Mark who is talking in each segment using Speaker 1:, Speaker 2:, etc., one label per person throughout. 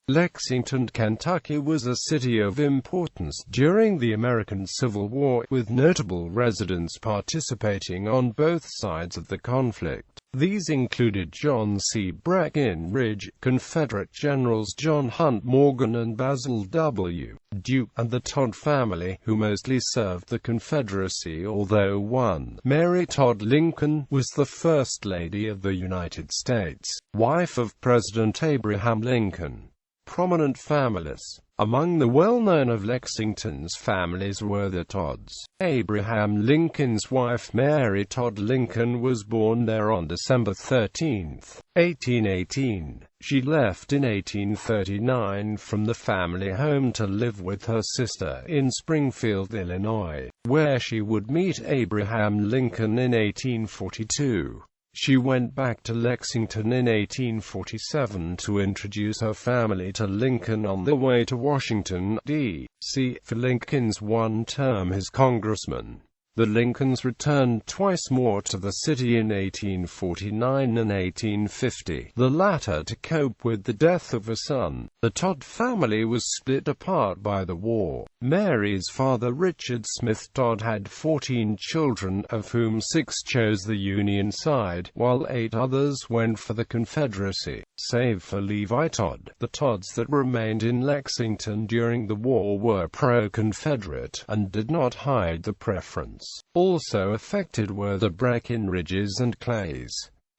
Speaker 1: Lexington, Kentucky was a city of importance during the American Civil War, with notable residents participating on both sides of the conflict. These included John C. Breckinridge, Confederate generals John Hunt Morgan and Basil W.Duke, and the Todd family, who mostly served the Confederacy, although one, Mary Todd Lincoln, was the First Lady of the United States, wife of President Abraham Lincoln. Prominent families. Among the well-known of Lexington's families were the Todds. Abraham Lincoln's wife Mary Todd Lincoln was born there on December 13, 1818. She left in 1839 from the family home to live with her sister in Springfield, Illinois, where she would meet Abraham Lincoln in 1842. She went back to Lexington in 1847 to introduce her family to Lincoln on the way to Washington, D.C., for Lincoln's one term as congressman. The Lincolns returned twice more to the city in 1849 and 1850, the latter to cope with the death of a son. The Todd family was split apart by the war. Mary's father, Richard Smith Todd, had 14 children, of whom 6 chose the Union side, while 8 others went for the Confederacy, save for Levi Todd. The Todds that remained in Lexington during the war were pro-Confederate, and did not hide the preference. Also affected were the Breckinridges and Clays.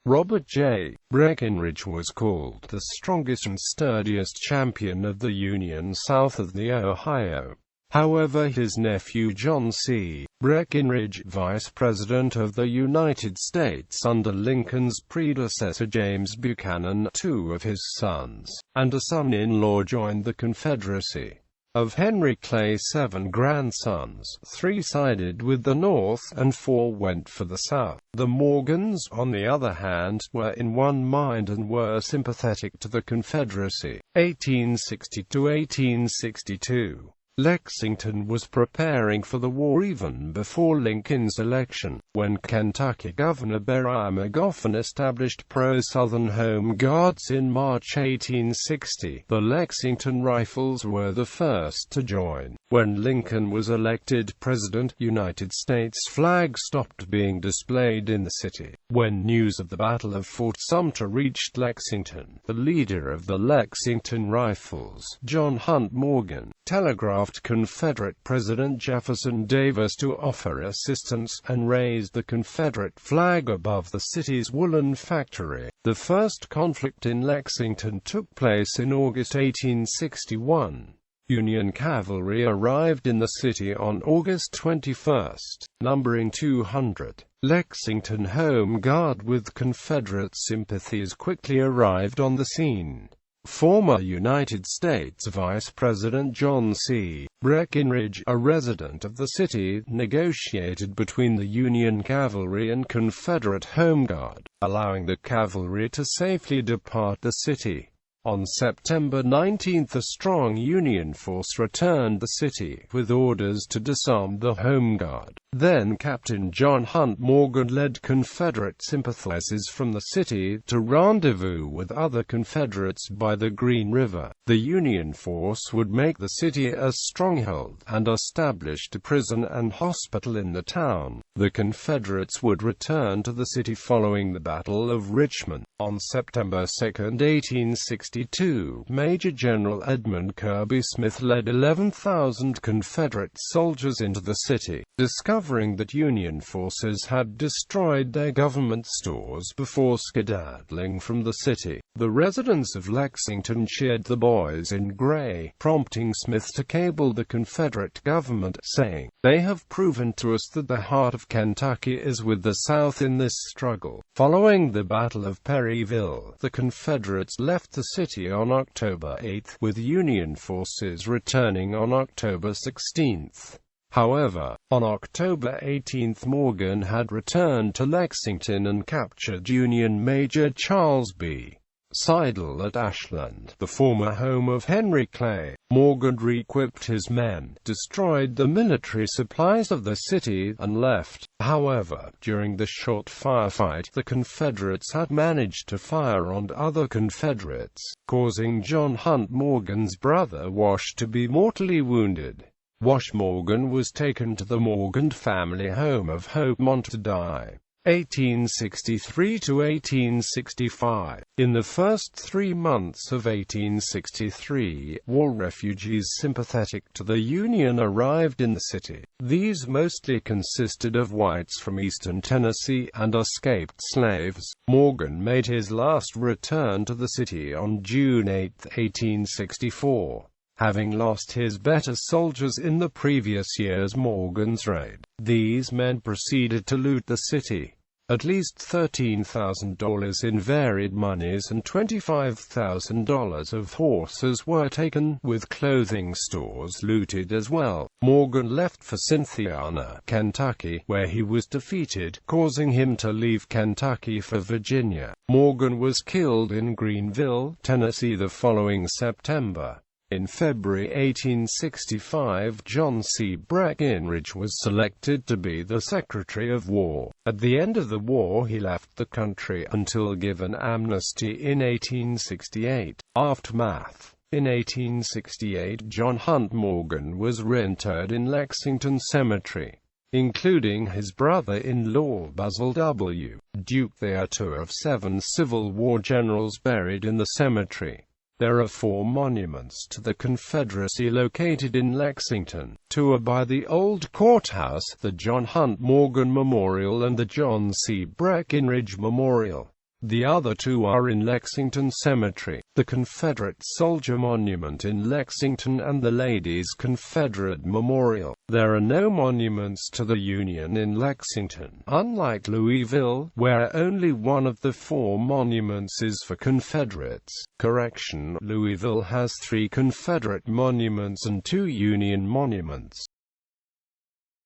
Speaker 1: Robert J. Breckinridge was called the strongest and sturdiest champion of the Union south of the Ohio. However, his nephew John C. Breckinridge, Vice President of the United States under Lincoln's predecessor James Buchanan, 2 of his sons, and a son-in-law joined the Confederacy. Of Henry Clay, 7 grandsons, 3 sided with the North, and 4 went for the South. The Morgans, on the other hand, were in one mind and were sympathetic to the Confederacy. 1860 to 1862. Lexington was preparing for the war even before Lincoln's election, when Kentucky Governor Beriah Magoffin established pro-Southern Home Guards in March 1860. The Lexington Rifles were the first to join. When Lincoln was elected president, United States flags stopped being displayed in the city. When news of the Battle of Fort Sumter reached Lexington, the leader of the Lexington Rifles, John Hunt Morgan, telegraphed Confederate President Jefferson Davis to offer assistance, and raised the Confederate flag above the city's woolen factory. The first conflict in Lexington took place in August 1861. Union cavalry arrived in the city on August 21, numbering 200. Lexington Home Guard with Confederate sympathies quickly arrived on the scene. Former United States Vice President John C. Breckinridge, a resident of the city, negotiated between the Union cavalry and Confederate Home Guard, allowing the cavalry to safely depart the city. On September 19, a strong Union force returned the city, with orders to disarm the Home Guard. Then Captain John Hunt Morgan led Confederate sympathizers from the city to rendezvous with other Confederates by the Green River. The Union force would make the city a stronghold, and established a prison and hospital in the town. The Confederates would return to the city following the Battle of Richmond. On September 2, 1862, Major General Edmund Kirby Smith led 11,000 Confederate soldiers into the city. Discovering that Union forces had destroyed their government stores before skedaddling from the city, the residents of Lexington cheered the boys in gray, prompting Smith to cable the Confederate government, saying, "They have proven to us that the heart of Kentucky is with the South in this struggle." Following the Battle of Perryville, the Confederates left the city on October 8, with Union forces returning on October 16. However, on October 18, Morgan had returned to Lexington and captured Union Major Charles B. Seidel at Ashland, the former home of Henry Clay. Morgan re-equipped his men, destroyed the military supplies of the city, and left. However, during the short firefight, the Confederates had managed to fire on other Confederates, causing John Hunt Morgan's brother Wash to be mortally wounded. Wash Morgan was taken to the Morgan family home of Hope to die. 1863 to 1865. In the first 3 months of 1863, war refugees sympathetic to the Union arrived in the city. These mostly consisted of whites from eastern Tennessee and escaped slaves. Morgan made his last return to the city on June 8, 1864. Having lost his better soldiers in the previous year's Morgan's raid, these men proceeded to loot the city. At least $13,000 in varied monies and $25,000 of horses were taken, with clothing stores looted as well. Morgan left for Cynthiana, Kentucky, where he was defeated, causing him to leave Kentucky for Virginia. Morgan was killed in Greenville, Tennessee the following September. In February 1865, John C. Breckinridge was selected to be the Secretary of War. At the end of the war he left the country until given amnesty in 1868. Aftermath. In 1868, John Hunt Morgan was reinterred in Lexington Cemetery, including his brother-in-law Basil W.Duke. There are 2 of 7 Civil War generals buried in the cemetery. There are 4 monuments to the Confederacy located in Lexington. 2 are by the old courthouse, the John Hunt Morgan Memorial and the John C. Breckinridge Memorial. The other 2 are in Lexington Cemetery, the Confederate Soldier Monument in Lexington and the Ladies' Confederate Memorial. There are no monuments to the Union in Lexington, unlike Louisville, where only 1 of the 4 monuments is for Confederates. Correction: Louisville has 3 Confederate monuments and 2 Union monuments.